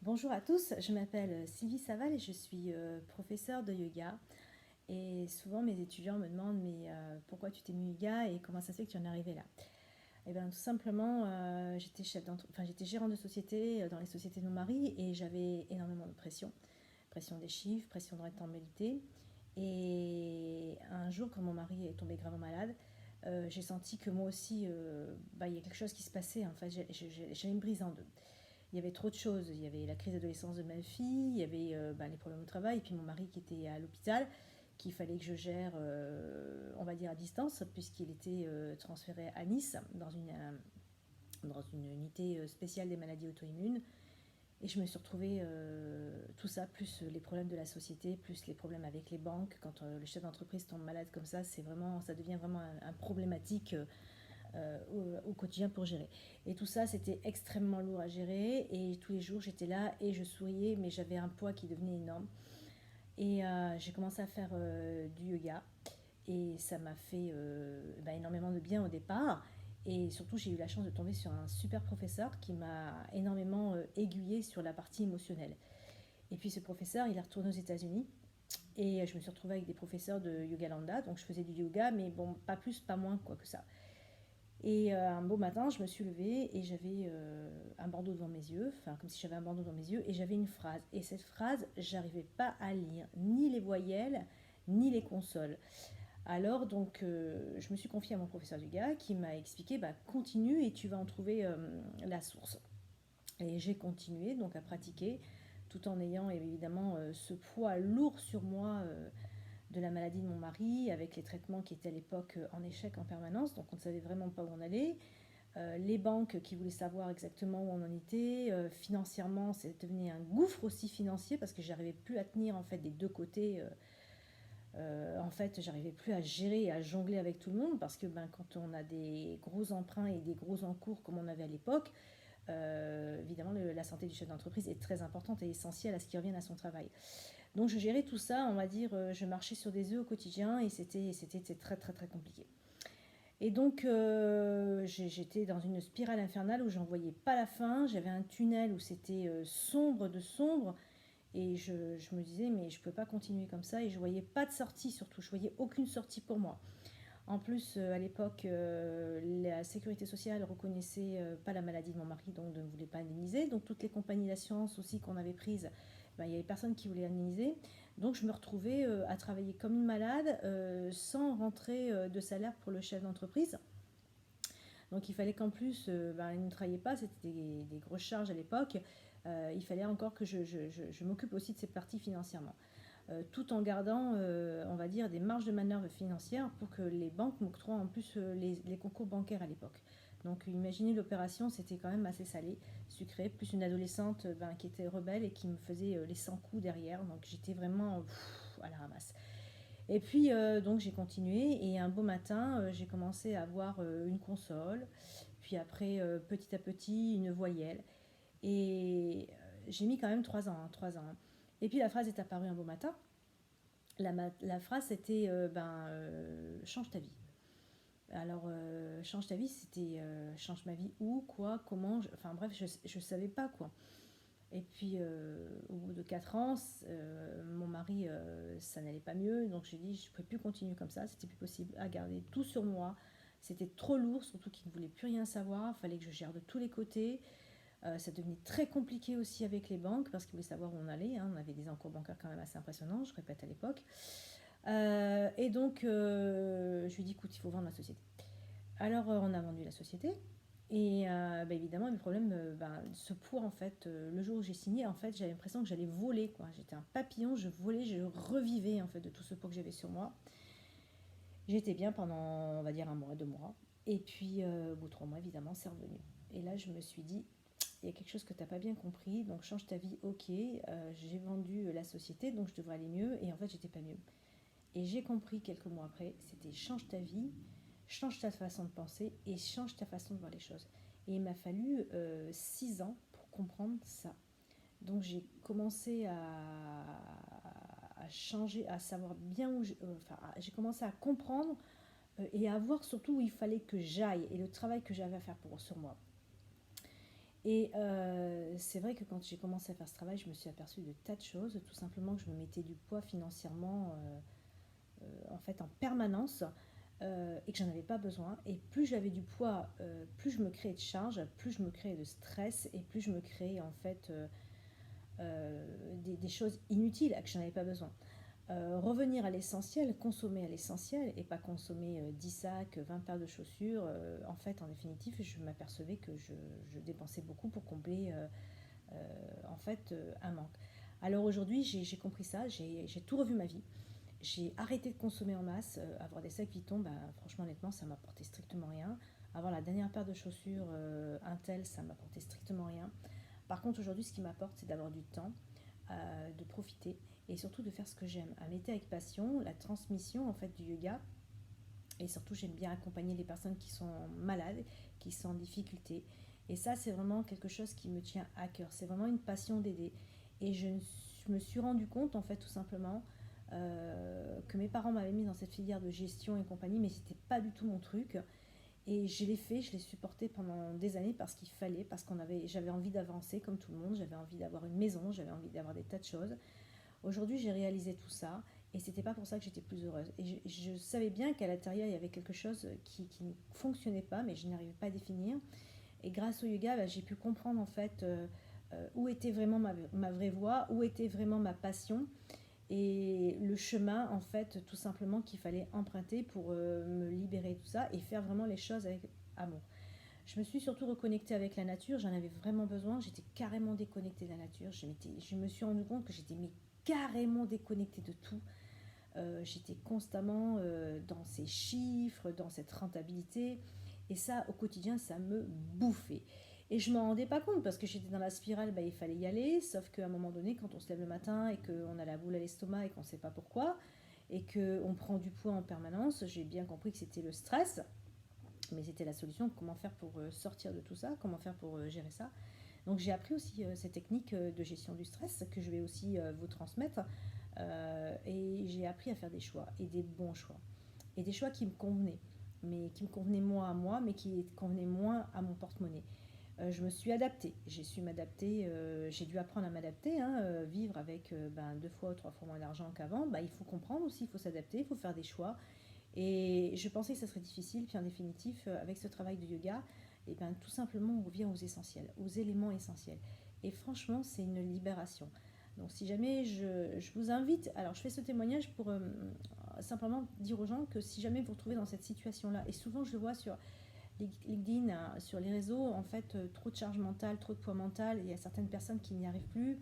Bonjour à tous, je m'appelle Sylvie Saval et je suis professeure de yoga. Et souvent mes étudiants me demandent pourquoi tu t'es mis au yoga et comment ça se fait que tu en es arrivé là. Et bien tout simplement, j'étais gérante de société dans les sociétés de mon mari et j'avais énormément de pression. Pression des chiffres, pression de rentabilité. Et un jour quand mon mari est tombé gravement malade, j'ai senti que moi aussi, il y a quelque chose qui se passait. En fait, j'allais me briser en deux. Il y avait trop de choses. Il y avait la crise d'adolescence de ma fille, il y avait les problèmes au travail, et puis mon mari qui était à l'hôpital, qu'il fallait que je gère, on va dire à distance, puisqu'il était transféré à Nice, dans une unité spéciale des maladies auto-immunes. Et je me suis retrouvée, tout ça, plus les problèmes de la société, plus les problèmes avec les banques. Quand le chef d'entreprise tombe malade comme ça devient vraiment un problématique au quotidien pour gérer. Et tout ça, c'était extrêmement lourd à gérer. Et tous les jours, j'étais là et je souriais, mais j'avais un poids qui devenait énorme. Et j'ai commencé à faire du yoga. Et ça m'a fait énormément de bien au départ. Et surtout, j'ai eu la chance de tomber sur un super professeur qui m'a énormément aiguillé sur la partie émotionnelle. Et puis ce professeur, il est retourné aux États-Unis. Et je me suis retrouvée avec des professeurs de Yogalanda. Donc je faisais du yoga, mais bon, pas plus, pas moins quoi que ça. Et un beau matin, je me suis levée et j'avais un bandeau devant mes yeux, enfin comme si j'avais un bandeau devant mes yeux, et j'avais une phrase. Et cette phrase, j'arrivais pas à lire ni les voyelles, ni les consoles. Alors donc, je me suis confiée à mon professeur du gars qui m'a expliqué, bah, continue et tu vas en trouver la source. Et j'ai continué donc à pratiquer, tout en ayant évidemment ce poids lourd sur moi de la maladie de mon mari, avec les traitements qui étaient à l'époque en échec en permanence, donc on ne savait vraiment pas où on allait. Les banques qui voulaient savoir exactement où on en était, financièrement, c'est devenu un gouffre aussi financier parce que j'arrivais plus à tenir en fait des deux côtés. En fait, j'arrivais plus à gérer et à jongler avec tout le monde parce que quand on a des gros emprunts et des gros encours comme on avait à l'époque, évidemment, la santé du chef d'entreprise est très importante et essentielle à ce qu'il revienne à son travail. Donc je gérais tout ça, on va dire, je marchais sur des œufs au quotidien et c'était très très très compliqué. Et donc j'étais dans une spirale infernale où j'en voyais pas la fin, j'avais un tunnel où c'était sombre de sombre et je me disais mais je peux pas continuer comme ça et je voyais pas de sortie surtout, je voyais aucune sortie pour moi. En plus, à l'époque, la sécurité sociale reconnaissait pas la maladie de mon mari, donc ne voulait pas indemniser. Donc toutes les compagnies d'assurance aussi qu'on avait prises, il n'y avait personne qui voulait indemniser. Donc je me retrouvais à travailler comme une malade sans rentrer de salaire pour le chef d'entreprise. Donc il fallait qu'en plus, il ne travaillait pas, c'était des grosses charges à l'époque. Il fallait encore que je m'occupe aussi de cette partie financièrement. Tout en gardant, on va dire, des marges de manœuvre financières pour que les banques m'octroient en plus les concours bancaires à l'époque. Donc imaginez l'opération, c'était quand même assez salé, sucré, plus une adolescente qui était rebelle et qui me faisait les 100 coups derrière. Donc j'étais vraiment à la ramasse. Et puis donc j'ai continué et un beau matin, j'ai commencé à avoir une console, puis après petit à petit une voyelle. Et j'ai mis quand même 3 ans, hein, 3 ans, hein. Et puis la phrase est apparue un beau matin. La phrase c'était change ta vie. Alors change ta vie, c'était change ma vie où, quoi, comment, enfin bref, je savais pas quoi. Et puis au bout de 4 ans, mon mari, ça n'allait pas mieux, donc j'ai dit je ne pouvais plus continuer comme ça, c'était plus possible à garder tout sur moi. C'était trop lourd, surtout qu'il ne voulait plus rien savoir, il fallait que je gère de tous les côtés. Ça devenait très compliqué aussi avec les banques parce qu'ils voulaient savoir où on allait, hein. On avait des encours bancaires quand même assez impressionnants, je répète à l'époque. Et donc, je lui ai dit, écoute, il faut vendre la société. Alors, on a vendu la société. Et évidemment, le problème, ce poids, en fait, le jour où j'ai signé, en fait, j'avais l'impression que j'allais voler, quoi. J'étais un papillon, je volais, je revivais, en fait, de tout ce poids que j'avais sur moi. J'étais bien pendant, on va dire, un mois, 2 mois. Et puis, au bout de 3 mois, évidemment, c'est revenu. Et là, je me suis dit, il y a quelque chose que tu n'as pas bien compris, donc change ta vie, ok. J'ai vendu la société, donc je devrais aller mieux. Et en fait, j'étais pas mieux. Et j'ai compris quelques mois après, c'était change ta vie, change ta façon de penser et change ta façon de voir les choses. Et il m'a fallu 6 ans pour comprendre ça. Donc j'ai commencé à changer, à savoir bien où j'ai commencé à comprendre et à voir surtout où il fallait que j'aille et le travail que j'avais à faire sur moi. Et c'est vrai que quand j'ai commencé à faire ce travail, je me suis aperçue de tas de choses, tout simplement que je me mettais du poids financièrement en fait en permanence et que j'en avais pas besoin. Et plus j'avais du poids, plus je me créais de charges, plus je me créais de stress et plus je me créais en fait des choses inutiles que je n'en avais pas besoin. Revenir à l'essentiel, consommer à l'essentiel et pas consommer 10 sacs, 20 paires de chaussures. En fait, en définitive, je m'apercevais que je dépensais beaucoup pour combler en fait un manque. Alors aujourd'hui, j'ai compris ça, j'ai tout revu ma vie. J'ai arrêté de consommer en masse. Avoir des sacs Vuitton, bah, franchement, honnêtement, ça m'apportait strictement rien. Avoir la dernière paire de chaussures Intel, ça m'apportait strictement rien. Par contre, aujourd'hui, ce qui m'apporte, c'est d'avoir du temps, de profiter et surtout de faire ce que j'aime. À m'aider avec passion, la transmission en fait du yoga. Et surtout, j'aime bien accompagner les personnes qui sont malades, qui sont en difficulté. Et ça, c'est vraiment quelque chose qui me tient à cœur. C'est vraiment une passion d'aider. Et je me suis rendu compte, en fait, tout simplement, que mes parents m'avaient mis dans cette filière de gestion et compagnie, mais c'était pas du tout mon truc. Et je l'ai fait, je l'ai supporté pendant des années parce qu'il fallait, parce j'avais envie d'avancer comme tout le monde, j'avais envie d'avoir une maison, j'avais envie d'avoir des tas de choses. Aujourd'hui, j'ai réalisé tout ça et c'était pas pour ça que j'étais plus heureuse. Et je savais bien qu'à l'intérieur, il y avait quelque chose qui ne fonctionnait pas, mais je n'arrivais pas à définir. Et grâce au yoga, bah, j'ai pu comprendre en fait où était vraiment ma vraie voie, où était vraiment ma passion et le chemin en fait tout simplement qu'il fallait emprunter pour me libérer de tout ça et faire vraiment les choses avec amour. Je me suis surtout reconnectée avec la nature, j'en avais vraiment besoin, j'étais carrément déconnectée de la nature, je me suis rendu compte que j'étais mais carrément déconnectée de tout. J'étais constamment dans ces chiffres, dans cette rentabilité, et ça au quotidien ça me bouffait. Et je ne m'en rendais pas compte parce que j'étais dans la spirale, bah, il fallait y aller, sauf qu'à un moment donné, quand on se lève le matin et qu'on a la boule à l'estomac et qu'on ne sait pas pourquoi, et qu'on prend du poids en permanence, j'ai bien compris que c'était le stress, mais c'était la solution. Comment faire pour sortir de tout ça, comment faire pour gérer ça. Donc j'ai appris aussi ces techniques de gestion du stress que je vais aussi vous transmettre. Et j'ai appris à faire des choix, et des bons choix. Et des choix qui me convenaient, mais qui me convenaient moins à moi, mais qui convenaient moins à mon porte-monnaie. Je me suis adaptée, j'ai su m'adapter, j'ai dû apprendre à m'adapter, hein, vivre avec ben, 2 fois ou 3 fois moins d'argent qu'avant, bah, il faut comprendre aussi, il faut s'adapter, il faut faire des choix. Et je pensais que ça serait difficile, puis en définitive, avec ce travail de yoga, et ben, tout simplement on revient aux essentiels, aux éléments essentiels. Et franchement, c'est une libération. Donc si jamais je vous invite, alors je fais ce témoignage pour simplement dire aux gens que si jamais vous vous retrouvez dans cette situation-là, et souvent je le vois sur LinkedIn, sur les réseaux, en fait, trop de charge mentale, trop de poids mental, il y a certaines personnes qui n'y arrivent plus.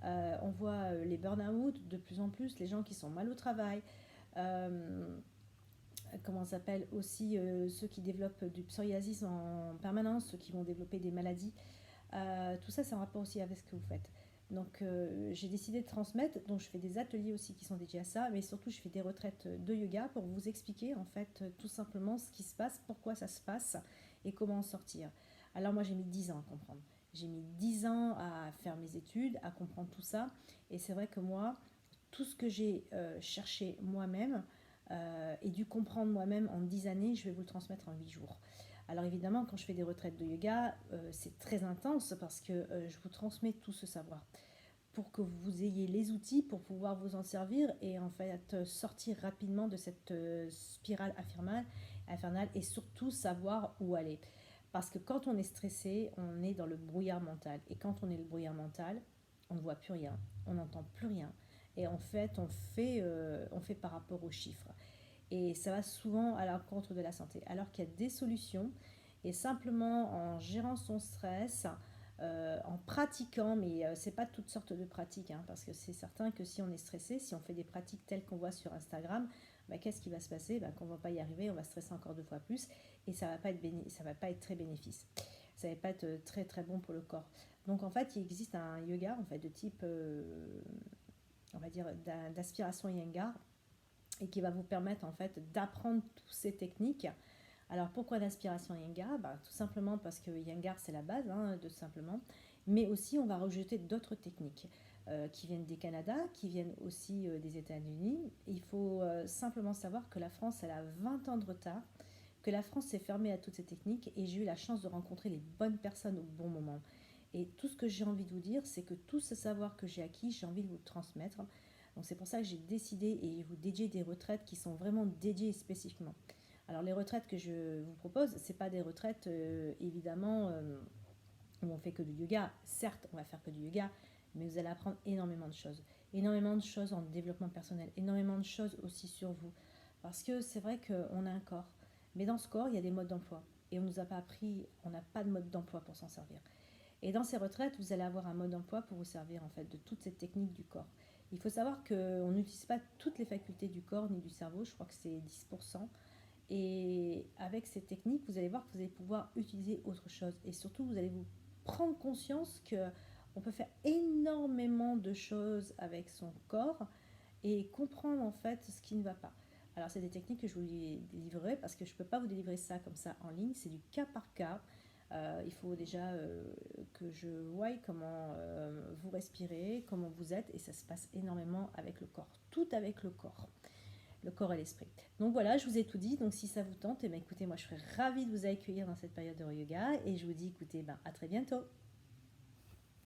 On voit les burn-out de plus en plus, les gens qui sont mal au travail. Comment ça s'appelle aussi ceux qui développent du psoriasis en permanence, ceux qui vont développer des maladies. Tout ça, c'est en rapport aussi avec ce que vous faites. Donc, j'ai décidé de transmettre. Donc, je fais des ateliers aussi qui sont dédiés à ça, mais surtout, je fais des retraites de yoga pour vous expliquer, en fait, tout simplement ce qui se passe, pourquoi ça se passe et comment en sortir. Alors, moi, j'ai mis 10 ans à comprendre. J'ai mis 10 ans à faire mes études, à comprendre tout ça. Et c'est vrai que moi, tout ce que j'ai cherché moi-même et dû comprendre moi-même en 10 années, je vais vous le transmettre en 8 jours. Alors évidemment, quand je fais des retraites de yoga, c'est très intense parce que je vous transmets tout ce savoir pour que vous ayez les outils pour pouvoir vous en servir et en fait sortir rapidement de cette spirale infernale et surtout savoir où aller. Parce que quand on est stressé, on est dans le brouillard mental. Et quand on est le brouillard mental, on ne voit plus rien, on n'entend plus rien. Et en fait, on fait par rapport aux chiffres. Et ça va souvent à l'encontre de la santé. Alors qu'il y a des solutions. Et simplement en gérant son stress, en pratiquant, mais c'est pas toutes sortes de pratiques, hein, parce que c'est certain que si on est stressé, si on fait des pratiques telles qu'on voit sur Instagram, bah, qu'est-ce qui va se passer? Bah, qu'on va pas y arriver, on va stresser encore 2 fois plus, et ça va pas être ça va pas être très bénéfice. Ça va pas être très très bon pour le corps. Donc en fait, il existe un yoga en fait de type, on va dire, d'aspiration Iyengar, et qui va vous permettre en fait d'apprendre toutes ces techniques. Alors pourquoi l'inspiration Iyengar? Bah, tout simplement parce que Iyengar c'est la base, hein, de simplement. Mais aussi on va rejeter d'autres techniques qui viennent des Canada, qui viennent aussi des États-Unis. Il faut simplement savoir que la France elle a 20 ans de retard que la France s'est fermée à toutes ces techniques et j'ai eu la chance de rencontrer les bonnes personnes au bon moment. Et tout ce que j'ai envie de vous dire, c'est que tout ce savoir que j'ai acquis, j'ai envie de vous le transmettre. Donc c'est pour ça que j'ai décidé et vous dédier des retraites qui sont vraiment dédiées spécifiquement. Alors les retraites que je vous propose, c'est pas des retraites évidemment où on fait que du yoga. Certes, on va faire que du yoga, mais vous allez apprendre énormément de choses. Énormément de choses en développement personnel, énormément de choses aussi sur vous. Parce que c'est vrai qu'on a un corps, mais dans ce corps, il y a des modes d'emploi. Et on ne nous a pas appris, on n'a pas de mode d'emploi pour s'en servir. Et dans ces retraites, vous allez avoir un mode d'emploi pour vous servir en fait de toutes ces techniques du corps. Il faut savoir qu'on n'utilise pas toutes les facultés du corps ni du cerveau, je crois que c'est 10%. Et avec ces techniques, vous allez voir que vous allez pouvoir utiliser autre chose. Et surtout, vous allez vous prendre conscience que on peut faire énormément de choses avec son corps et comprendre en fait ce qui ne va pas. Alors c'est des techniques que je vous délivrerai parce que je ne peux pas vous délivrer ça comme ça en ligne, c'est du cas par cas. Il faut déjà que je voie comment vous respirez, comment vous êtes, et ça se passe énormément avec le corps, tout avec le corps et l'esprit. Donc voilà, je vous ai tout dit, donc si ça vous tente, eh bien, écoutez, moi je serais ravie de vous accueillir dans cette période de yoga, et je vous dis écoutez, à très bientôt.